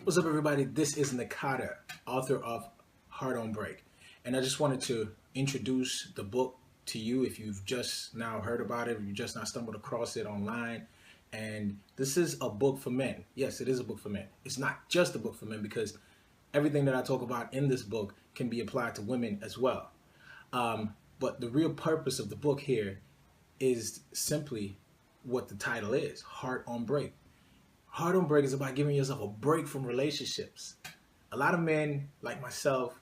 What's up, everybody? This is Nakata, author of Heart on Break. And I just wanted to introduce the book to you if you've just now heard about it, if you just now stumbled across it online. And this is a book for men. Yes, it is a book for men. It's not just a book for men because everything that I talk about in this book can be applied to women as well. But the real purpose of the book here is simply what the title is, Heart on Break. Heart on Break is about giving yourself a break from relationships. A lot of men, like myself,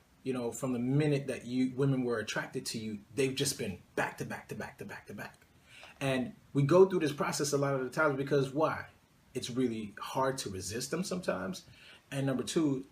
from the minute that women were attracted to you, they've just been back to back to back to back to back. And we go through this process a lot of the times because why? It's really hard to resist them sometimes. And number two,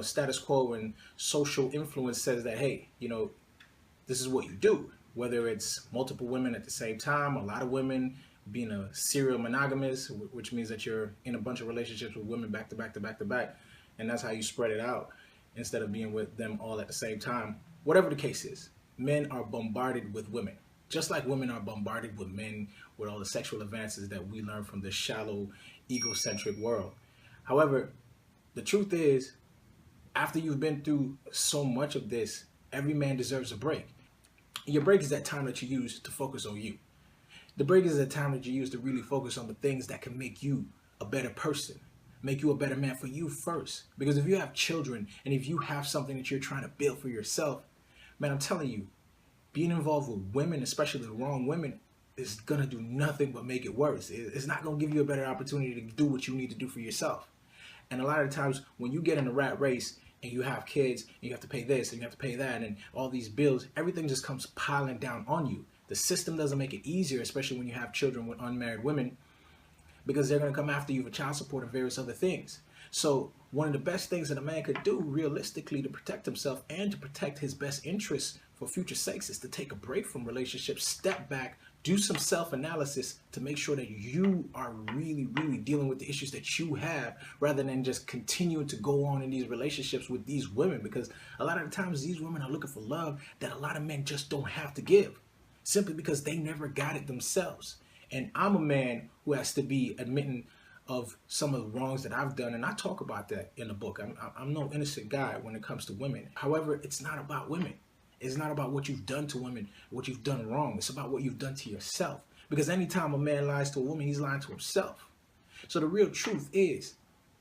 status quo and social influence says that, hey, this is what you do. Whether it's multiple women at the same time, a lot of women, being a serial monogamous, which means that you're in a bunch of relationships with women back to back to back to back, and that's how you spread it out instead of being with them all at the same time. Whatever the case is, men are bombarded with women, just like women are bombarded with men with all the sexual advances that we learn from this shallow, egocentric world. However, the truth is, after you've been through so much of this, every man deserves a break. Your break is that time that you use to focus on you. The break is the time that you use to really focus on the things that can make you a better person, make you a better man for you first. Because if you have children and if you have something that you're trying to build for yourself, man, I'm telling you, being involved with women, especially the wrong women, is going to do nothing but make it worse. It's not going to give you a better opportunity to do what you need to do for yourself. And a lot of times when you get in a rat race and you have kids, and you have to pay this and you have to pay that and all these bills, everything just comes piling down on you. The system doesn't make it easier, especially when you have children with unmarried women, because they're going to come after you for child support and various other things. So one of the best things that a man could do realistically to protect himself and to protect his best interests for future sakes is to take a break from relationships, step back, do some self-analysis to make sure that you are really, really dealing with the issues that you have rather than just continuing to go on in these relationships with these women, because a lot of the times these women are looking for love that a lot of men just don't have to give, simply because they never got it themselves. And I'm a man who has to be admitting of some of the wrongs that I've done, and I talk about that in the book. I'm no innocent guy when it comes to women. However, it's not about women. It's not about what you've done to women, what you've done wrong. It's about what you've done to yourself. Because anytime a man lies to a woman, he's lying to himself. So the real truth is,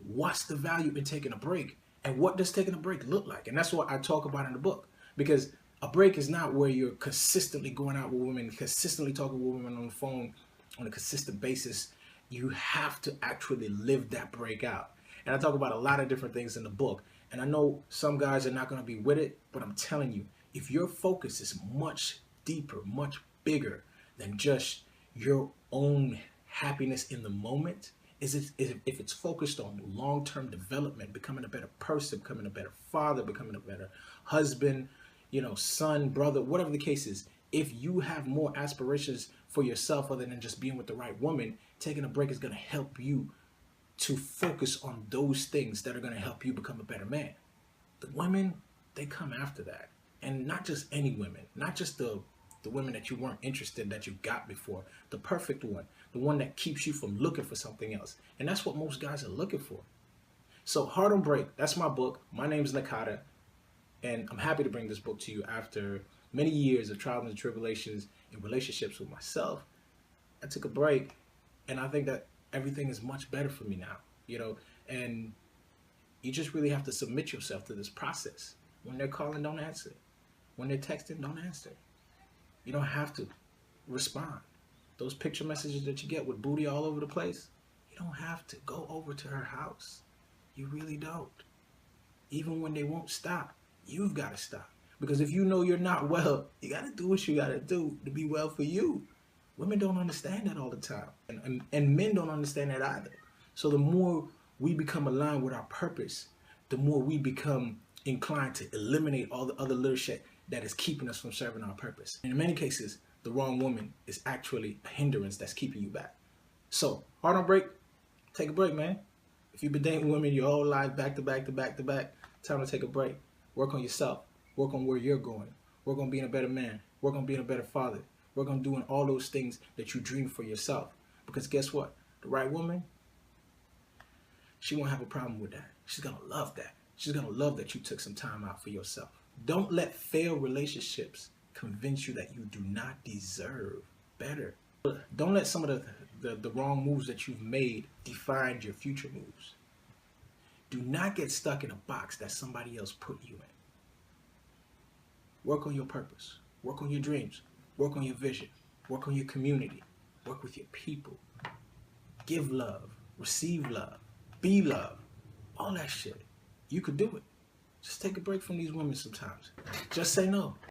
what's the value in taking a break? And what does taking a break look like? And that's what I talk about in the book. Because a break is not where you're consistently going out with women, consistently talking with women on the phone on a consistent basis. You have to actually live that break out. And I talk about a lot of different things in the book. And I know some guys are not going to be with it, but I'm telling you, if your focus is much deeper, much bigger than just your own happiness in the moment, if it's focused on long-term development, becoming a better person, becoming a better father, becoming a better husband, son, brother, whatever the case is, if you have more aspirations for yourself other than just being with the right woman, taking a break is going to help you to focus on those things that are going to help you become a better man. The women, they come after that. And not just any women, not just the women that you weren't interested in, that you got before, the perfect one, the one that keeps you from looking for something else. And that's what most guys are looking for. So Heart on Break, that's my book. My name is Nakata, and I'm happy to bring this book to you after many years of trials and tribulations in relationships with myself. I took a break, and I think that everything is much better for me now, and you just really have to submit yourself to this process. When they're calling, don't answer. When they're texting, don't answer. You don't have to respond. Those picture messages that you get with booty all over the place, you don't have to go over to her house. You really don't. Even when they won't stop, you've got to stop. Because if you know you're not well, you got to do what you got to do to be well for you. Women don't understand that all the time. And men don't understand that either. So the more we become aligned with our purpose, the more we become inclined to eliminate all the other little shit that is keeping us from serving our purpose. And in many cases, the wrong woman is actually a hindrance that's keeping you back. So, Heart on Break, take a break, man. If you've been dating women your whole life, back to back to back to back, time to take a break. Work on yourself. Work on where you're going. Work on being a better man. Work on being a better father. Work on doing all those things that you dream for yourself. Because guess what? The right woman, she won't have a problem with that. She's going to love that. She's going to love that you took some time out for yourself. Don't let failed relationships convince you that you do not deserve better. Don't let some of the wrong moves that you've made define your future moves. Do not get stuck in a box that somebody else put you in. Work on your purpose. Work on your dreams. Work on your vision. Work on your community. Work with your people. Give love. Receive love. Be love. All that shit. You could do it. Just take a break from these women sometimes. Just say no.